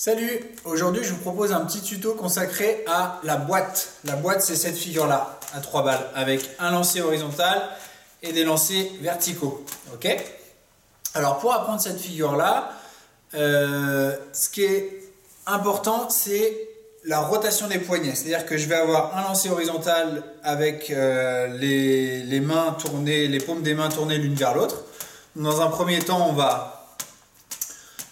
Salut! Aujourd'hui je vous propose un petit tuto consacré à la boîte. La boîte, c'est cette figure-là, à 3 balles, avec un lancer horizontal et des lancers verticaux. Ok? Alors pour apprendre cette figure-là, ce qui est important, c'est la rotation des poignets. C'est-à-dire que je vais avoir un lancer horizontal avec les mains tournées, les paumes des mains tournées l'une vers l'autre. Dans un premier temps, on va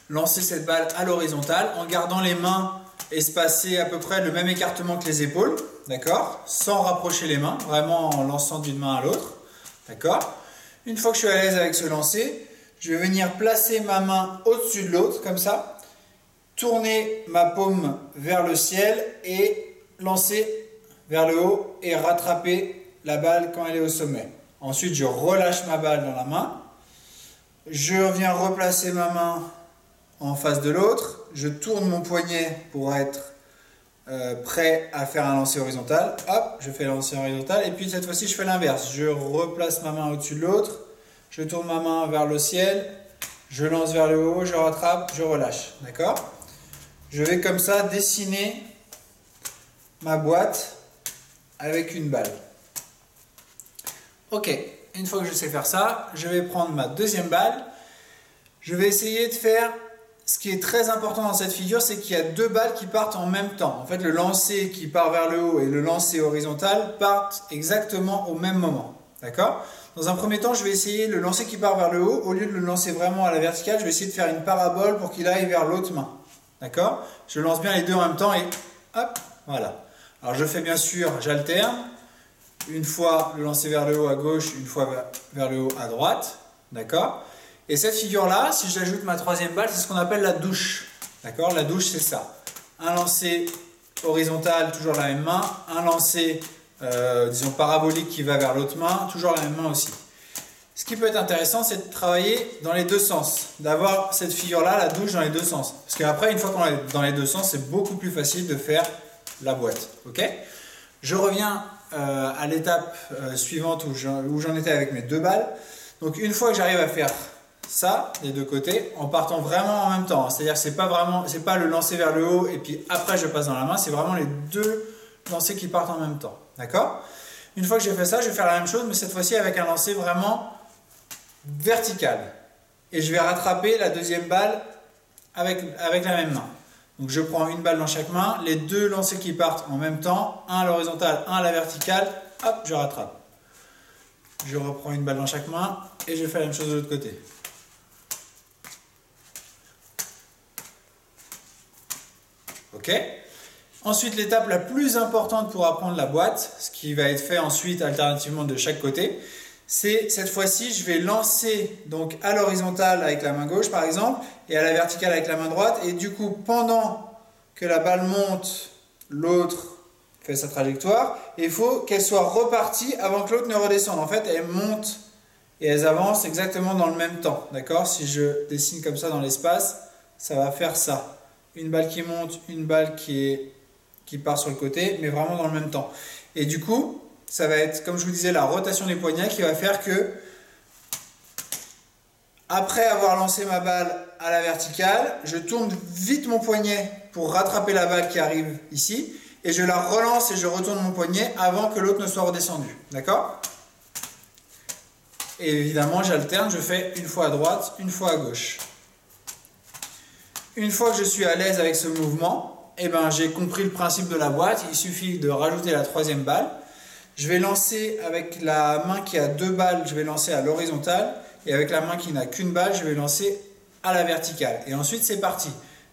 lancer cette balle à l'horizontale en gardant les mains espacées à peu près le même écartement que les épaules, d'accord, sans rapprocher les mains, vraiment en lançant d'une main à l'autre, d'accord. Une fois que je suis à l'aise avec ce lancer, je vais venir placer ma main au-dessus de l'autre, comme ça, tourner ma paume vers le ciel et lancer vers le haut et rattraper la balle quand elle est au sommet. Ensuite, je relâche ma balle dans la main, je viens replacer ma main en face de l'autre, je tourne mon poignet pour être prêt à faire un lancer horizontal, hop, je fais le lancer horizontal, et puis cette fois-ci je fais l'inverse, je replace ma main au-dessus de l'autre, je tourne ma main vers le ciel, je lance vers le haut, je rattrape, je relâche, d'accord? Je vais comme ça dessiner ma boîte avec une balle. Ok, une fois que je sais faire ça, je vais prendre ma deuxième balle, je vais essayer de faire. Ce qui est très important dans cette figure, c'est qu'il y a deux balles qui partent en même temps. En fait, le lancer qui part vers le haut et le lancer horizontal partent exactement au même moment. D'accord? Dans un premier temps, je vais essayer le lancer qui part vers le haut. Au lieu de le lancer vraiment à la verticale, je vais essayer de faire une parabole pour qu'il aille vers l'autre main. D'accord? Je lance bien les deux en même temps et hop, voilà. Alors je fais bien sûr, j'alterne. Une fois le lancer vers le haut à gauche, une fois vers le haut à droite. D'accord? Et cette figure-là, si j'ajoute ma troisième balle, c'est ce qu'on appelle la douche. D'accord? La douche, c'est ça. Un lancer horizontal, toujours la même main. Un lancer, disons, parabolique qui va vers l'autre main, toujours la même main aussi. Ce qui peut être intéressant, c'est de travailler dans les deux sens. D'avoir cette figure-là, la douche, dans les deux sens. Parce qu'après, une fois qu'on est dans les deux sens, c'est beaucoup plus facile de faire la boîte. Ok? Je reviens à l'étape suivante où j'en étais avec mes deux balles. Donc, une fois que j'arrive à faire ça, des deux côtés, en partant vraiment en même temps. C'est-à-dire que c'est pas le lancer vers le haut et puis après je passe dans la main, c'est vraiment les deux lancers qui partent en même temps. D'accord? Une fois que j'ai fait ça, je vais faire la même chose, mais cette fois-ci avec un lancer vraiment vertical. Et je vais rattraper la deuxième balle avec la même main. Donc je prends une balle dans chaque main, les deux lancers qui partent en même temps, un à l'horizontale, un à la verticale, hop, je rattrape. Je reprends une balle dans chaque main et je fais la même chose de l'autre côté. Ok. Ensuite, l'étape la plus importante pour apprendre la boîte, ce qui va être fait ensuite alternativement de chaque côté, c'est cette fois-ci, je vais lancer donc à l'horizontale avec la main gauche par exemple, et à la verticale avec la main droite, et du coup, pendant que la balle monte, l'autre fait sa trajectoire, et il faut qu'elle soit repartie avant que l'autre ne redescende. En fait, elles montent et elles avancent exactement dans le même temps. D'accord? Si je dessine comme ça dans l'espace, ça va faire ça. Une balle qui monte, une balle qui part sur le côté, mais vraiment dans le même temps. Et du coup, ça va être, comme je vous disais, la rotation des poignets qui va faire que, après avoir lancé ma balle à la verticale, je tourne vite mon poignet pour rattraper la balle qui arrive ici, et je la relance et je retourne mon poignet avant que l'autre ne soit redescendu. D'accord? Et évidemment, j'alterne, je fais une fois à droite, une fois à gauche. Une fois que je suis à l'aise avec ce mouvement, eh ben, j'ai compris le principe de la boîte. Il suffit de rajouter la troisième balle. Je vais lancer avec la main qui a deux balles, je vais lancer à l'horizontale. Et avec la main qui n'a qu'une balle, je vais lancer à la verticale. Et ensuite, c'est parti.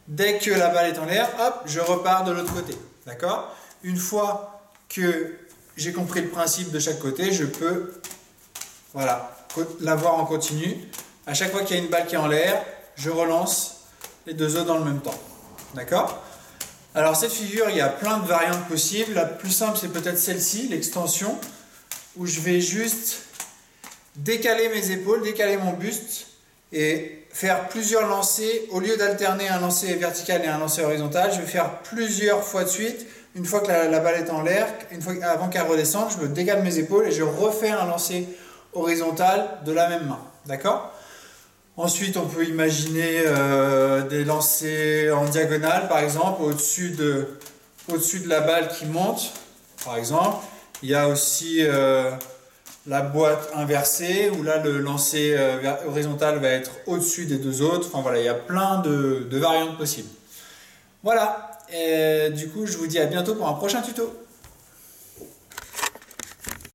Dès que la balle est en l'air, hop, je repars de l'autre côté. D'accord? Une fois que j'ai compris le principe de chaque côté, je peux l'avoir en continu. À chaque fois qu'il y a une balle qui est en l'air, je relance les deux autres dans le même temps. D'accord? Alors cette figure, il y a plein de variantes possibles. La plus simple, c'est peut-être celle-ci, l'extension, où je vais juste décaler mes épaules, décaler mon buste et faire plusieurs lancers. Au lieu d'alterner un lancer vertical et un lancer horizontal, je vais faire plusieurs fois de suite. Une fois que la balle est en l'air, avant qu'elle redescende, je me décale mes épaules et je refais un lancer horizontal de la même main. D'accord? Ensuite, on peut imaginer des lancers en diagonale, par exemple, au-dessus de la balle qui monte, par exemple. Il y a aussi la boîte inversée, où là, le lancer horizontal va être au-dessus des deux autres. Enfin voilà, il y a plein de variantes possibles. Voilà, et du coup, je vous dis à bientôt pour un prochain tuto.